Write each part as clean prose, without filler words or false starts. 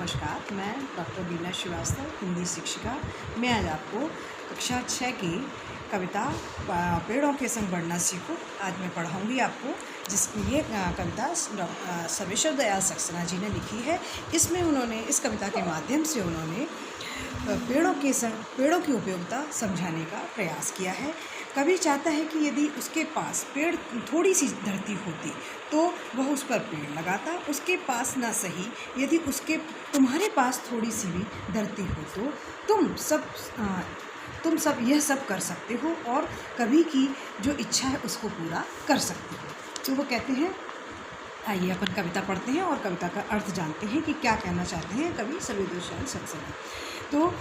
नमस्कार, मैं डॉक्टर बीना श्रीवास्तव, हिंदी शिक्षिका। मैं आज आपको कक्षा 6 की कविता पेड़ों के संग बढ़ना सीखो आज मैं पढ़ाऊँगी आपको, ये कविता सर्वेश्वर दयाल सक्सेना जी ने लिखी है। इसमें उन्होंने इस कविता के माध्यम से उन्होंने पेड़ों की उपयोगिता समझाने का प्रयास किया है। कवि चाहता है कि यदि उसके पास पेड़ थोड़ी सी धरती होती तो वह उस पर पेड़ लगाता, उसके पास ना सही यदि तुम्हारे पास थोड़ी सी भी धरती हो तो तुम सब यह सब कर सकते हो और कवि की जो इच्छा है उसको पूरा कर सकते हो। तो वो कहते हैं, आइए अपन कविता पढ़ते हैं और कविता का अर्थ जानते हैं कि क्या कहना चाहते हैं कवि सर्वेश्वर दयाल सक्सेना। तो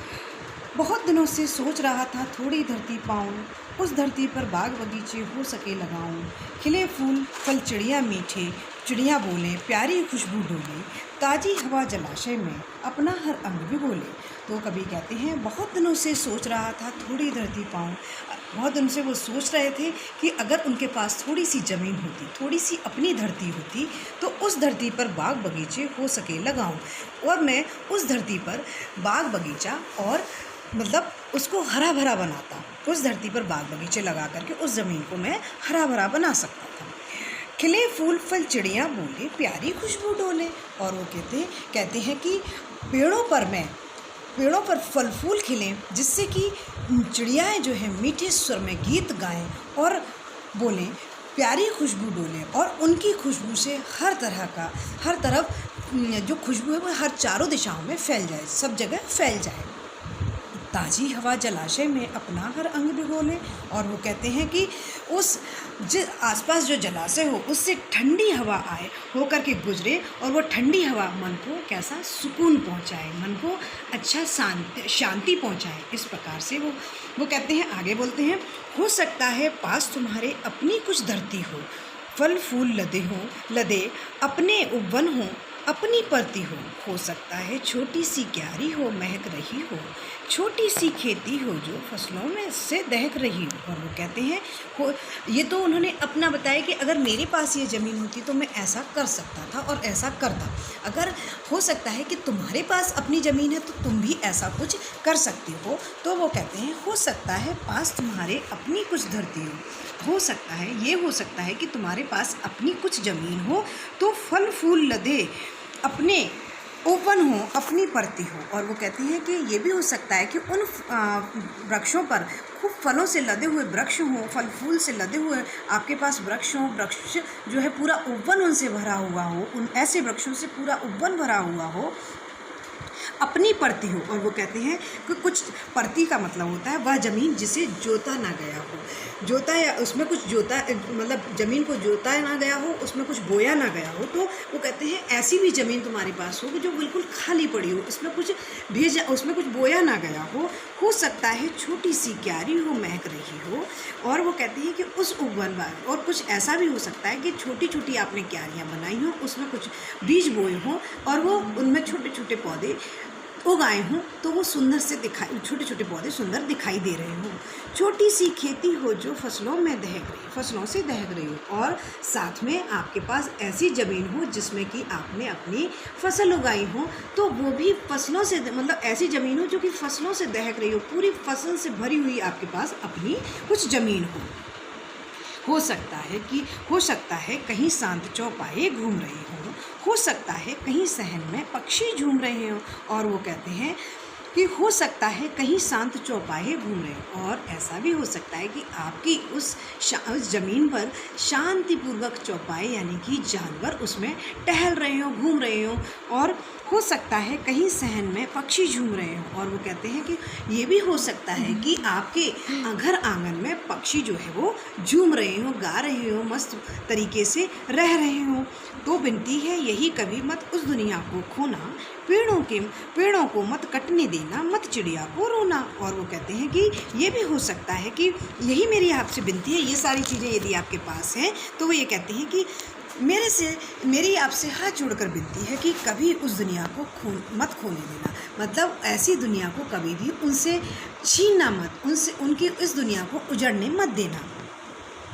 बहुत दिनों से सोच रहा था थोड़ी धरती पाऊँ, उस धरती पर बाग बगीचे हो सके लगाऊँ, खिले फूल फल चिड़िया मीठे, चिड़िया बोले प्यारी खुशबू डोले, ताज़ी हवा जलाशय में अपना हर अंग भिगोले। तो कवि कहते हैं बहुत दिनों से सोच रहा था थोड़ी धरती पाऊँ। बहुत दिन से वो सोच रहे थे कि अगर उनके पास थोड़ी सी ज़मीन होती, थोड़ी सी अपनी धरती होती तो उस धरती पर बाग बगीचे हो सके लगाऊं और मैं उस धरती पर बाग बगीचा और मतलब उसको हरा भरा बनाता। उस धरती पर बाग बगीचे लगा करके उस ज़मीन को मैं हरा भरा बना सकता था। खिले फूल फल चिड़िया बोले प्यारी खुशबू डोले। और वो कहते हैं कि पेड़ों पर फल फूल खिलें जिससे कि चिड़ियाएँ जो है मीठे स्वर में गीत गाएं और बोलें प्यारी खुशबू डोलें और उनकी खुशबू से हर तरफ जो खुशबू है वो हर चारों दिशाओं में फैल जाए, सब जगह फैल जाए। ताज़ी हवा जलाशय में अपना हर अंग भिगोले। और वो कहते हैं कि आसपास जो जलाशय हो उससे ठंडी हवा आए होकर के गुजरे और वो ठंडी हवा मन को कैसा सुकून पहुंचाए, मन को अच्छा शांति पहुंचाए। इस प्रकार से वो कहते हैं, आगे बोलते हैं, हो सकता है पास तुम्हारे अपनी कुछ धरती फल फूल लदे अपने उपवन हो, अपनी परती हो सकता है छोटी सी क्यारी हो महक रही हो, छोटी सी खेती हो जो फसलों में से दहक रही हो। और वो कहते हैं ये तो उन्होंने अपना बताया कि अगर मेरे पास ये ज़मीन होती तो मैं ऐसा कर सकता था और ऐसा करता। अगर हो सकता है कि तुम्हारे पास अपनी ज़मीन है तो तुम भी ऐसा कुछ कर सकते हो। तो वो कहते हैं हो सकता है पास तुम्हारे अपनी कुछ धरती हो सकता है कि तुम्हारे पास अपनी कुछ ज़मीन हो तो फल फूल लदे अपने ओपन हो, अपनी परती हो। और वो कहते हैं कि ये भी हो सकता है कि उन वृक्षों पर खूब फलों से लदे हुए वृक्ष हों, फल फूल से लदे हुए आपके पास वृक्ष हों, वृक्ष जो है पूरा उपवन उनसे भरा हुआ हो, उन ऐसे वृक्षों से पूरा उपवन भरा हुआ हो, अपनी परती हो। और वो कहते हैं कि कुछ परती का मतलब होता है वह ज़मीन जिसे जोता ना गया हो, जोता या उसमें कुछ जोता मतलब ज़मीन को जोता ना गया हो, उसमें कुछ बोया ना गया हो। तो वो कहते हैं ऐसी भी ज़मीन तुम्हारे पास हो जो बिल्कुल खाली पड़ी हो, उसमें कुछ बोया ना गया हो सकता है छोटी सी क्यारी हो महक रही हो। और वो कहते हैं कि उस उपवन और कुछ ऐसा भी हो सकता है कि छोटी छोटी आपने क्यारियाँ बनाई हों, उसमें कुछ बीज बोए हों और वो उनमें छोटे छोटे पौधे उगाए हों तो वो सुंदर से छोटे छोटे पौधे सुंदर दिखाई दे रहे हों, छोटी सी खेती हो जो फसलों से दहक रही हो। और साथ में आपके पास ऐसी ज़मीन हो जिसमें कि आपने अपनी फसल उगाई हो तो वो भी फसलों से मतलब ऐसी ज़मीन हो जो कि फसलों से दहक रही हो, पूरी फसल से भरी हुई आपके पास अपनी कुछ ज़मीन हो सकता है कहीं शांत चौपाए घूम रही हो सकता है कहीं सहन में पक्षी झूम रहे हो। और वो कहते हैं कि हो सकता है कहीं शांत चौपाए घूम रहे हो और ऐसा भी हो सकता है कि आपकी उस ज़मीन पर शांतिपूर्वक चौपाए यानी कि जानवर उसमें टहल रहे हो, घूम रहे हो सकता है कहीं सहन में पक्षी झूम रहे हो। और वो कहते हैं कि ये भी हो सकता है कि आपके घर आंगन में पक्षी जो है वो झूम रहे हो, गा रहे हो, मस्त तरीके से रह रहे हो। तो विनती है यही कभी मत उस दुनिया को खोना, पेड़ों को मत कटने देना, मत चिड़िया को रोना। और वो कहते हैं कि ये भी हो सकता है कि यही मेरी आपसे विनती है, ये सारी चीज़ें यदि आपके पास हैं तो वो ये कहते हैं कि मेरी आपसे हाथ जोड़कर विनती है कि कभी उस दुनिया को मत खोने देना, मतलब ऐसी दुनिया को कभी भी उनसे छीनना मत, उनकी इस दुनिया को उजड़ने मत देना।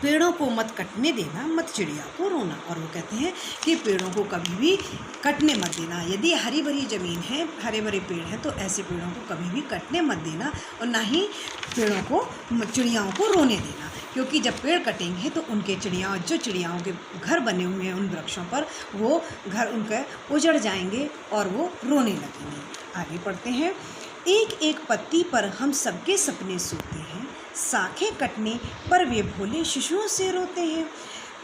पेड़ों को मत कटने देना, मत चिड़िया को रोना। और वो कहते हैं कि पेड़ों को कभी भी कटने मत देना। यदि हरी भरी ज़मीन है, हरे भरे पेड़ हैं, तो ऐसे पेड़ों को कभी भी कटने मत देना और ना ही पेड़ों को, चिड़ियाओं को रोने देना। क्योंकि जब पेड़ कटेंगे तो उनके जो चिड़ियाओं के घर बने हुए हैं उन वृक्षों पर, वो घर उनके उजड़ जाएंगे और वो रोने लगेंगे। आगे पढ़ते हैं। एक एक पत्ती पर हम सबके सपने सोते हैं, शाखें कटने पर वे भोले शिशुओं से रोते हैं।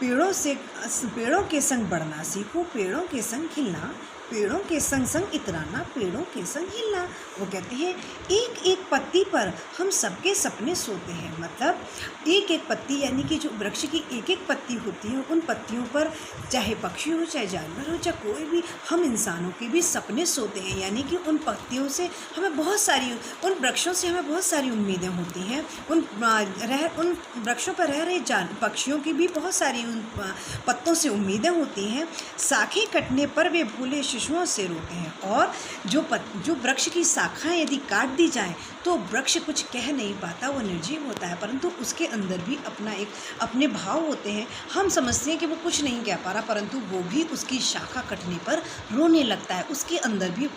पेड़ों के संग बढ़ना सीखो, पेड़ों के संग खिलना, पेड़ों के संग संग इतराना, पेड़ों के संग हिलना। वो कहते हैं एक एक पत्ती पर हम सबके सपने सोते हैं। मतलब एक एक पत्ती, यानी कि जो वृक्ष की एक एक पत्ती होती है, उन पत्तियों पर चाहे पक्षी हो, चाहे जानवर हो, चाहे कोई भी, हम इंसानों के भी सपने सोते हैं। यानी कि उन पत्तियों से हमें बहुत सारी, उन वृक्षों से हमें बहुत सारी उम्मीदें होती हैं। उन वृक्षों पर रह रहे पक्षियों की भी बहुत सारी उन पत्तों से उम्मीदें होती हैं। शाखें कटने पर वे भूले शिशुओं से रोते हैं। और जो वृक्ष की शाखाएं यदि काट दी जाएं तो वृक्ष कुछ कह नहीं पाता, वो निर्जीव होता है, परंतु उसके अंदर भी अपने भाव होते हैं। हम समझते हैं कि वो कुछ नहीं कह पा रहा, परंतु वो भी उसकी शाखा कटने पर रोने लगता है। उसके अंदर भी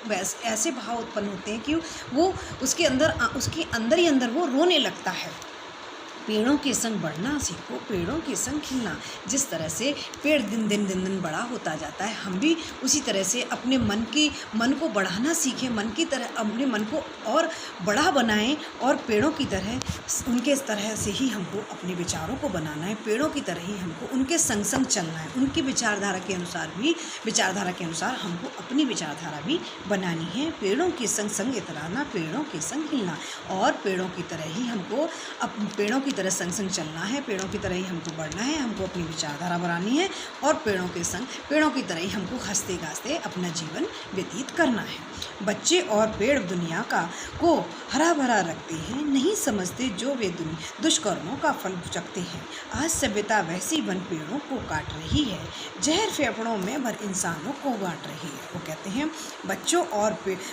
ऐसे भाव उत्पन्न होते हैं कि वो उसके अंदर ही अंदर वो रोने लगता है। पेड़ों के संग बढ़ना सीखो, पेड़ों के संग खिलना। जिस तरह से पेड़ दिन दिन बड़ा होता जाता है, हम भी उसी तरह से अपने मन को बढ़ाना सीखें, अपने मन को और बड़ा बनाएं और पेड़ों की तरह, उनके तरह से ही हमको अपने विचारों को बनाना है। पेड़ों की तरह ही हमको उनके संग संग चलना है। उनकी विचारधारा के अनुसार हमको अपनी विचारधारा भी बनानी है। पेड़ों के संग संग इतराना, पेड़ों के संग हिलना। और पेड़ों की तरह ही हमको पेड़ों की तरह संग संग चलना है, पेड़ों की तरह ही हमको बढ़ना है, हमको अपनी विचारधारा बनानी है और पेड़ों की तरह ही हमको हंसते गाते अपना जीवन व्यतीत करना है। बच्चे और पेड़ दुनिया को हरा भरा रखते हैं, नहीं समझते जो वे दुष्कर्मों का फल चखते हैं। आज सभ्यता वैसी वन पेड़ों को काट रही है, जहर फेफड़ों में भर इंसानों को बांट रही है। वो कहते हैं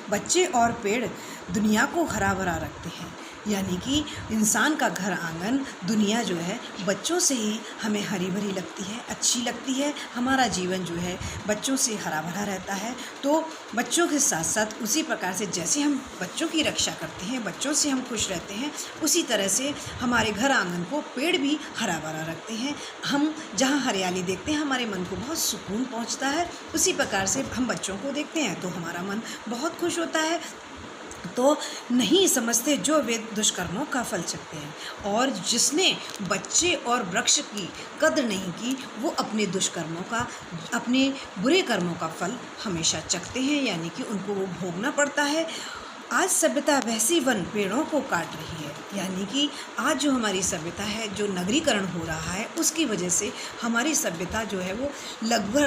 बच्चे और पेड़ दुनिया को हरा भरा रखते हैं, यानी कि इंसान का घर आंगन दुनिया जो है बच्चों से ही हमें हरी भरी लगती है, अच्छी लगती है। हमारा जीवन जो है बच्चों से हरा भरा रहता है। तो बच्चों के साथ साथ उसी प्रकार से जैसे हम बच्चों की रक्षा करते हैं, बच्चों से हम खुश रहते हैं, उसी तरह से हमारे घर आंगन को पेड़ भी हरा भरा रखते हैं। हम जहाँ हरियाली देखते हैं हमारे मन को बहुत सुकून पहुँचता है। उसी प्रकार से हम बच्चों को देखते हैं तो हमारा मन बहुत खुश होता है। तो नहीं समझते जो वे दुष्कर्मों का फल चखते हैं। और जिसने बच्चे और वृक्ष की कद्र नहीं की, वो अपने दुष्कर्मों का, अपने बुरे कर्मों का फल हमेशा चखते हैं, यानी कि उनको वो भोगना पड़ता है। आज सभ्यता वैसी वन पेड़ों को काट रही है, यानी कि आज जो हमारी सभ्यता है, जो नगरीकरण हो रहा है, उसकी वजह से हमारी सभ्यता जो है वो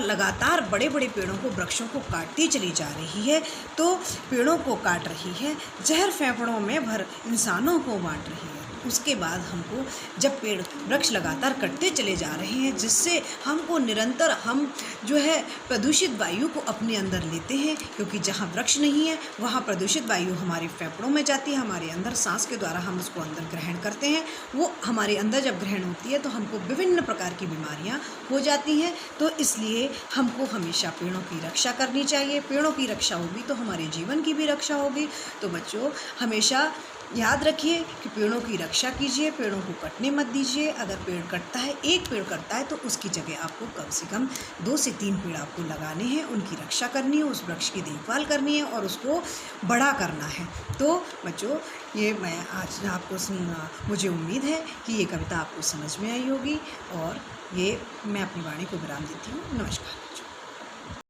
लगातार बड़े बड़े पेड़ों को, वृक्षों को काटती चली जा रही है। तो पेड़ों को काट रही है, जहर फेफड़ों में भर इंसानों को बांट रही है। उसके बाद हमको जब पेड़ वृक्ष लगातार कटते चले जा रहे हैं, जिससे हमको निरंतर हम जो है प्रदूषित वायु को अपने अंदर लेते हैं, क्योंकि जहाँ वृक्ष नहीं है वहाँ प्रदूषित वायु हमारे फेफड़ों में जाती है, हमारे अंदर सांस के द्वारा हम उसको अंदर ग्रहण करते हैं। वो हमारे अंदर जब ग्रहण होती है तो हमको विभिन्न प्रकार की बीमारियाँ हो जाती हैं। तो इसलिए हमको हमेशा पेड़ों की रक्षा करनी चाहिए। पेड़ों की रक्षा होगी तो हमारे जीवन की भी रक्षा होगी। तो बच्चों, हमेशा याद रखिए कि पेड़ों की रक्षा कीजिए, पेड़ों को कटने मत दीजिए। अगर पेड़ कटता है, एक पेड़ कटता है, तो उसकी जगह आपको कम से कम 2 से 3 पेड़ आपको लगाने हैं, उनकी रक्षा करनी है, उस वृक्ष की देखभाल करनी है और उसको बड़ा करना है। तो बच्चों, ये मैं आज आपको मुझे उम्मीद है कि ये कविता आपको समझ में आई होगी और ये मैं अपनी वाणी को विराम देती हूँ। नमस्कार।